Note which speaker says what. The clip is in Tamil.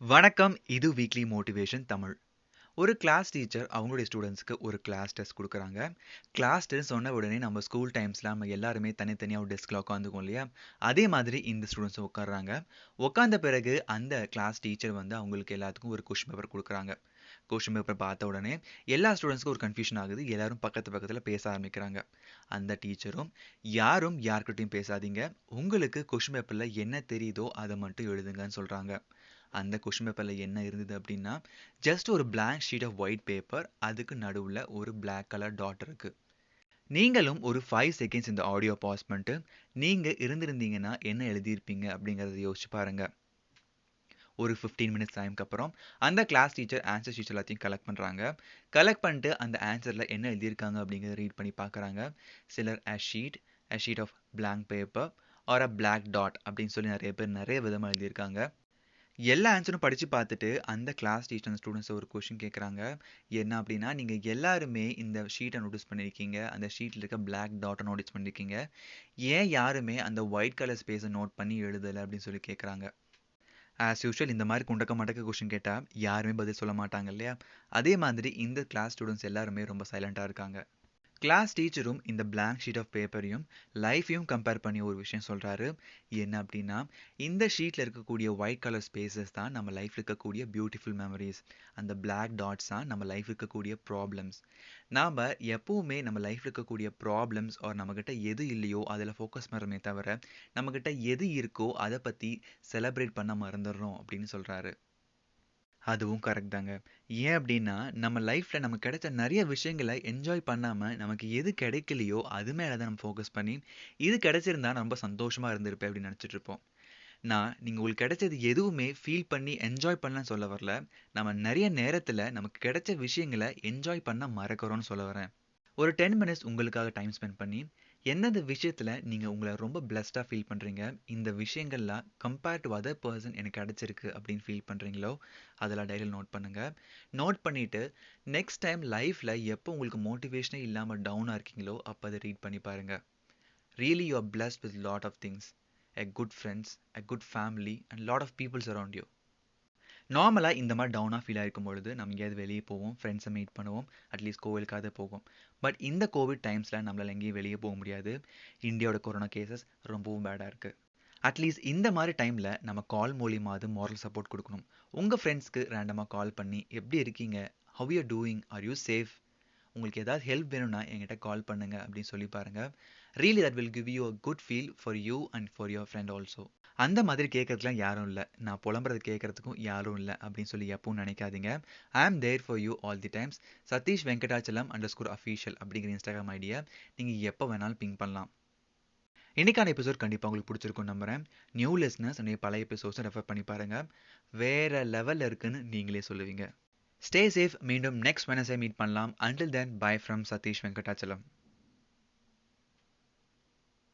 Speaker 1: வணக்கம். இது வீக்லி மோட்டிவேஷன் தமிழ். ஒரு கிளாஸ் டீச்சர் அவங்களுடைய ஸ்டூடண்ட்ஸ்க்கு ஒரு கிளாஸ் டெஸ்ட் குடுக்குறாங்க. கிளாஸ் டெஸ்ட் சொன்ன உடனே நம்ம ஸ்கூல் டைம்ஸ்ல நம்ம எல்லாருமே தனித்தனியா ஒரு டெஸ்க்ல உட்காந்துக்குவோம் இல்லையா? அதே மாதிரி இந்த ஸ்டூடண்ட்ஸும் உட்கார்றாங்க. உட்கார்ந்த பிறகு அந்த கிளாஸ் டீச்சர் வந்து அவங்களுக்கு எல்லாத்துக்கும் ஒரு கொஸ்டின் பேப்பர் குடுக்குறாங்க. கொஸ்டின் பேப்பர் பார்த்த உடனே எல்லா ஸ்டூடண்ட்ஸ்க்கும் ஒரு கன்ஃப்யூஷன் ஆகுது. எல்லாரும் பக்கத்துல பேச ஆரம்பிக்கிறாங்க. அந்த டீச்சரும் யாரும் யார்கிட்டயும் பேசாதீங்க. உங்களுக்கு கொஸ்டின் பேப்பர்ல என்ன தெரியுதோ அத மட்டும் எழுதுங்கன்னு சொல்றாங்க. அந்த கொஸ்டின் பேப்பர்ல என்ன இருந்தது அப்படின்னா, ஜஸ்ட் ஒரு blank sheet of white paper. அதுக்கு நடுவுல ஒரு பிளாக் கலர் டாட் இருக்கு. நீங்களும் ஒரு 5 செகண்ட்ஸ் இந்த ஆடியோ பாஸ் பண்ணிட்டு, நீங்க இருந்திருந்தீங்கன்னா என்ன எழுதியிருப்பீங்க அப்படிங்கிறத யோசிச்சு பாருங்க. ஒரு 15 மினிட்ஸ் டைம்க்கு அப்புறம் அந்த கிளாஸ் டீச்சர் ஆன்சர் ஷீட்ஸ் எல்லாத்தையும் கலெக்ட் பண்றாங்க. கலெக்ட் பண்ணிட்டு அந்த ஆன்சர்ல என்ன எழுதியிருக்காங்க அப்படிங்கிறத ரீட் பண்ணி பார்க்கறாங்க. சிலர் a sheet of blank paper or a black dot அப்படின்னு சொல்லி நிறைய பேர் நிறைய விதமா எழுதியிருக்காங்க. எல்லா ஆன்சரும் படிச்சு பார்த்துட்டு, அந்த கிளாஸ் டீச்சர் அந்த ஸ்டூடண்ட்ஸ ஒரு கொஸ்டின் கேட்குறாங்க. என்ன அப்படின்னா, "நீங்க எல்லாருமே இந்த ஷீட்ட நோட்டீஸ் பண்ணியிருக்கீங்க. அந்த ஷீட்ல இருக்க பிளாக் டாட்ட நோட்டீஸ் பண்ணியிருக்கீங்க. ஏன் யாருமே அந்த ஒயிட் கலர் ஸ்பேஸ நோட் பண்ணி எழுதல?" அப்படின்னு சொல்லி கேட்குறாங்க. ஆஸ் யூசுவல் இந்த மாரி குண்டக்க மடக்க கொஸ்டின் கேட்டா, யாருமே பதில் சொல்ல மாட்டாங்க இல்லையா? அதே மாதிரி இந்த கிளாஸ் ஸ்டூடண்ட்ஸ் எல்லாருமே ரொம்ப சைலண்டா இருக்காங்க. கிளாஸ் டீச்சரும் இந்த பிளாங்க் ஷீட் ஆஃப் பேப்பரையும் லைஃப்பையும் கம்பேர் பண்ணி ஒரு விஷயம் சொல்றாரு. என்ன அப்படின்னா, இந்த ஷீட்ல இருக்கக்கூடிய ஒயிட் கலர் ஸ்பேசஸ் தான் நம்ம லைஃப்ல இருக்கக்கூடிய பியூட்டிஃபுல் மெமரிஸ். அந்த பிளாக் டாட்ஸ் தான் நம்ம லைஃப்ல இருக்கக்கூடிய ப்ராப்ளம்ஸ். நாம எப்பவுமே நம்ம லைஃப்ல இருக்கக்கூடிய ப்ராப்ளம்ஸ் ஆர் நம்மகிட்ட எது இல்லையோ அதில் ஃபோக்கஸ் பண்ணுறமே தவிர, நம்மகிட்ட எது இருக்கோ அதை பற்றி செலிப்ரேட் பண்ண மறந்துடுறோம் அப்படின்னு சொல்றாரு. அதுவும் கரெக்ட் தாங்க. ஏன் அப்டின்னா, நம்ம லைஃப்ல நமக்கு கிடைச்ச நெறைய விஷயங்கள என்ஜாய் பண்ணாம, நமக்கு எது கிடைக்கலையோ, அது மேல தான் நம்ம ஃபோக்கஸ் பண்ணி, இது கிடைச்சிருந்தா நான் ரொம்ப சந்தோஷமா இருந்திருப்பேன் அப்டின்னு நெனச்சிட்டுருப்போம். நீங்க உங்களுக்கு கிடைச்சது எதுவுமே ஃபீல் பண்ணி என்ஜாய் பண்ணலன்னு சொல்ல வரல. நம்ம நெறைய நேரத்துல நமக்கு கிடைச்ச விஷயங்கள என்ஜாய் பண்ண மறக்கிறோம்னு சொல்ல வரேன். ஒரு 10 மினிட்ஸ் உங்களுக்காக டைம் ஸ்பெண்ட் பண்ணி, எந்தெந்த விஷயத்துல நீங்க உங்கள ரொம்ப பிளெஸ்ட்டா ஃபீல் பண்றீங்க, இந்த விஷயங்கள்லாம் கம்பேர் டூ அதர் பெர்சன் எனக்கு கிடைச்சிருக்கு அப்படின்னு ஃபீல் பண்றீங்களோ, அதெல்லாம் டைரியில நோட் பண்ணுங்க. நோட் பண்ணிட்டு, நெக்ஸ்ட் டைம் லைஃப்ல எப்போ உங்களுக்கு மோட்டிவேஷனே இல்லாம டவுனா இருக்கீங்களோ, அப்ப அத ரீட் பண்ணி பாருங்க. Really you are blessed with lot of things. A good friends, a good family and lot of peoples around you. நார்மலா இந்த மாரி டவுனா ஃபீல் ஆயிருக்கும் பொழுது, நம்ம எங்கேயாவது வெளிய போவோம். ஃப்ரெண்ட்ஸ மீட் பண்ணுவோம். அட்லீஸ்ட் கோவிலுக்காவது போவோம். பட் இந்த கோவிட் டைம்ஸ்ல நம்மளால எங்கேயும் வெளிய போ முடியாது. இந்தியாவோட கொரோனா கேஸஸ் ரொம்பவும் பேடா இருக்கு. அட்லீஸ்ட் இந்த மாரி டைம்ல நம்ம கால் மூலியமாவது மாரல் சப்போர்ட் குடுக்கணும். உங்க ஃப்ரெண்ட்ஸ்க்கு ரேண்டமா கால் பண்ணி, "எப்படி இருக்கீங்க? How you doing? Are you safe? உங்களுக்கு ஏதாவது ஹெல்ப் வேணும்னா என்கிட்ட கால் பண்ணுங்க" அப்படின்னு சொல்லி பாருங்க. Really that will give you a good feel for you and for your friend also. அந்த மாதிரி கேட்கறதுக்குலாம் யாரும் இல்ல. நான் புலம்புறத கேட்கறதுக்கும் யாரும் இல்ல அப்படின்னு சொல்லி எப்பவும் நினைக்காதீங்க. I am there for you all the times. Satish Venkatachalam _official அப்படிங்கிற இன்ஸ்டாகிராம் ஐடியா நீங்க எப்போ வேணாலும் பிங் பண்ணலாம். இன்னைக்கான எபிசோட் கண்டிப்பா உங்களுக்கு பிடிச்சிருக்கும்னு நம்புறேன். நியூ லிசனர்ஸ் என்னுடைய பழைய எபிசோட்ஸை ரெஃபர் பண்ணி பாருங்க. வேற லெவல்ல இருக்குன்னு நீங்களே சொல்லுவீங்க. Stay safe. மீண்டும் நெக்ஸ்ட் வெனஸ்டே மீட் பண்ணலாம். Until then bye from Satish Venkatachalam.